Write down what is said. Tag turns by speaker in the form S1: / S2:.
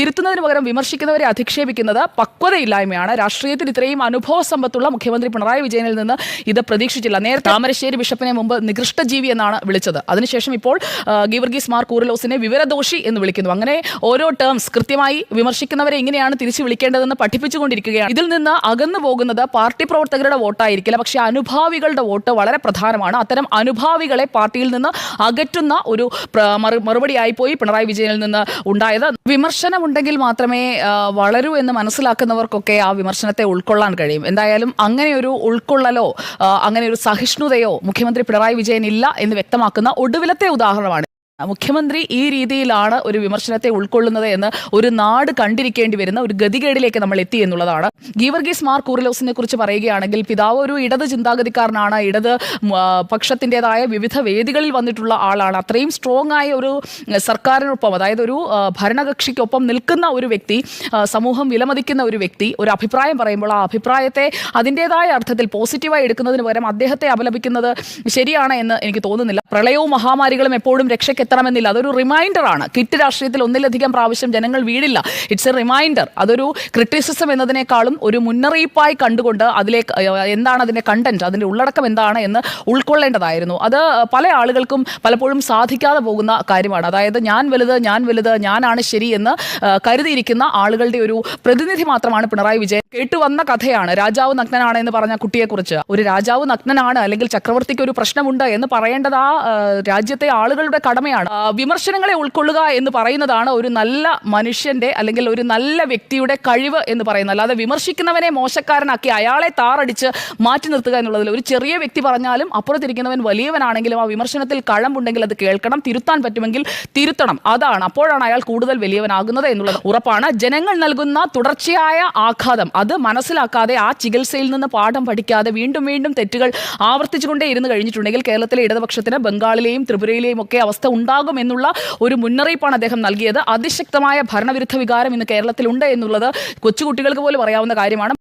S1: തിരുത്തുന്നതിന് പകരം വിമർശിക്കുന്നവരെ അധിക്ഷേപിക്കുന്നത് പക്വതയില്ലായ്മയാണ്. രാഷ്ട്രീയത്തിൽ ഇത്രയും അനുഭവ സമ്പത്തുള്ള മുഖ്യമന്ത്രി പിണറായി വിജയനിൽ നിന്ന് ഇത് പ്രതീക്ഷിച്ചില്ല. നേരത്തെ താമരശ്ശേരി ബിഷപ്പിനെ മുമ്പ് നികൃഷ്ടജീവി എന്നാണ് വിളിച്ചത്. അതിനുശേഷം ഇപ്പോൾ ഗീവർഗീസ് മാർ കൂറിലോസിനെ വിവരദോഷി എന്ന് വിളിക്കുന്നു. അങ്ങനെ ഓരോ ടേംസ് കൃത്യമായി വിമർശിക്കുന്നവരെ എങ്ങനെയാണ് തിരിച്ചു വിളിക്കേണ്ടതെന്ന് പഠിപ്പിച്ചുകൊണ്ടിരിക്കുകയാണ്. ഇതിൽ നിന്ന് അകന്നു പോകുന്നത് പാർട്ടി പ്രവർത്തകരുടെ വോട്ടായിരിക്കില്ല, പക്ഷേ അനുഭാവികളുടെ വോട്ട് വളരെ പ്രധാനമാണ്. അത്തരം അനുഭാവികളെ പാർട്ടിയിൽ നിന്ന് അകറ്റുന്ന ഒരു മറുപടിയായി പോയി പിണറായി വിജയനിൽ നിന്ന് ഉണ്ടായത്. വിമർശനമുണ്ടെങ്കിൽ മാത്രമേ വളരൂ എന്ന് മനസ്സിലാക്കുന്നവർക്കൊക്കെ ആ വിമർശനത്തെ ഉൾക്കൊള്ളാൻ കഴിയും. എന്തായാലും അങ്ങനെ ഒരു ഉൾക്കൊള്ളലോ അങ്ങനെ ഒരു സഹിഷ്ണുതയോ മുഖ്യമന്ത്രി പിണറായി വിജയൻ ഇല്ല എന്ന് വ്യക്തമാക്കുന്ന ഒടുവിലത്തെ ഉദാഹരണമാണ്. മുഖ്യമന്ത്രി ഈ രീതിയിലാണ് ഒരു വിമർശനത്തെ ഉൾക്കൊള്ളുന്നത് എന്ന് ഒരു നാട് കണ്ടിരിക്കേണ്ടി വരുന്ന ഒരു ഗതികേടിലേക്ക് നമ്മൾ എത്തി എന്നുള്ളതാണ്. ഗീവർഗീസ് മാർ കൂറിലോസിനെ കുറിച്ച് പറയുകയാണെങ്കിൽ പിതാവ് ഒരു ഇടത് ചിന്താഗതിക്കാരനാണ്. ഇടത് പക്ഷത്തിൻ്റെതായ വിവിധ വേദികളിൽ വന്നിട്ടുള്ള ആളാണ്. അത്രയും സ്ട്രോങ് ആയ ഒരു സർക്കാരിനൊപ്പം, അതായത് ഒരു ഭരണകക്ഷിക്കൊപ്പം നിൽക്കുന്ന ഒരു വ്യക്തി, സമൂഹം വിലമതിക്കുന്ന ഒരു വ്യക്തി ഒരു അഭിപ്രായം പറയുമ്പോൾ ആ അഭിപ്രായത്തെ അതിൻ്റെതായ അർത്ഥത്തിൽ പോസിറ്റീവായി എടുക്കുന്നതിന് പകരം അദ്ദേഹത്തെ അപലപിക്കുന്നത് ശരിയാണ് എന്ന് എനിക്ക് തോന്നുന്നില്ല. പ്രളയവും മഹാമാരികളും എപ്പോഴും രക്ഷയ്ക്ക് എത്തണമെന്നില്ല. അതൊരു റിമൈൻഡറാണ്. കിറ്റ് രാഷ്ട്രീയത്തിൽ ഒന്നിലധികം പ്രാവശ്യം ജനങ്ങൾ വീടില്ല. It's a reminder. അതൊരു ക്രിറ്റിസിസം എന്നതിനേക്കാളും ഒരു മുന്നറിയിപ്പായി കണ്ടുകൊണ്ട് അതിലേക്ക് എന്താണ് അതിൻ്റെ കണ്ടന്റ്, അതിൻ്റെ ഉള്ളടക്കം എന്താണ് എന്ന് ഉൾക്കൊള്ളേണ്ടതായിരുന്നു. അത് പല ആളുകൾക്കും പലപ്പോഴും സാധിക്കാതെ പോകുന്ന കാര്യമാണ്. അതായത് ഞാൻ വലുത്, ഞാനാണ് ശരി എന്ന് കരുതിയിരിക്കുന്ന ആളുകളുടെ ഒരു പ്രതിനിധി മാത്രമാണ് പിണറായി വിജയൻ. കേട്ടുവന്ന കഥയാണ് രാജാവ് നഗ്നനാണ് എന്ന് പറഞ്ഞ കുട്ടിയെക്കുറിച്ച്. ഒരു രാജാവ് നഗ്നനാണ് അല്ലെങ്കിൽ ചക്രവർത്തിക്ക് ഒരു പ്രശ്നമുണ്ട് എന്ന് പറയേണ്ടത് ആ രാജ്യത്തെ ആളുകളുടെ കടമയാണ്. വിമർശനങ്ങളെ ഉൾക്കൊള്ളുക എന്ന് പറയുന്നതാണ് ഒരു നല്ല മനുഷ്യന്റെ അല്ലെങ്കിൽ ഒരു നല്ല വ്യക്തിയുടെ കഴിവ് എന്ന് പറയുന്നത്. അല്ലാതെ വിമർശിക്കുന്നവനെ മോശക്കാരനാക്കി അയാളെ താറടിച്ച് മാറ്റി നിർത്തുക എന്നുള്ളതിൽ ഒരു ചെറിയ വ്യക്തി പറഞ്ഞാലും അപ്പുറത്തിരിക്കുന്നവൻ വലിയവനാണെങ്കിലും ആ വിമർശനത്തിൽ കഴമ്പുണ്ടെങ്കിൽ അത് കേൾക്കണം, തിരുത്താൻ പറ്റുമെങ്കിൽ തിരുത്തണം. അപ്പോഴാണ് അയാൾ കൂടുതൽ വലിയവനാകുന്നത് എന്നുള്ളത് ഉറപ്പാണ്. ജനങ്ങൾ നൽകുന്ന തുടർച്ചയായ ആഘാതം അത് മനസ്സിലാക്കാതെ ആ ചികിത്സയിൽ നിന്ന് പാഠം പഠിക്കാതെ വീണ്ടും വീണ്ടും തെറ്റുകൾ ആവർത്തിച്ചുകൊണ്ടേ ഇരുന്ന് കഴിഞ്ഞിട്ടുണ്ടെങ്കിൽ കേരളത്തിലെ ഇടതുപക്ഷത്തിന് ബംഗാളിലെയും ത്രിപുരയിലെയും ഒക്കെ അവസ്ഥ ഉണ്ടാകും എന്നുള്ള ഒരു മുന്നറിയിപ്പാണ് അദ്ദേഹം നൽകിയത്. അതിശക്തമായ ഭരണവിരുദ്ധ വികാരം ഇന്ന് കേരളത്തിലുണ്ട് എന്നുള്ളത് കൊച്ചുകുട്ടികൾക്ക് പോലും അറിയാവുന്ന കാര്യമാണ്.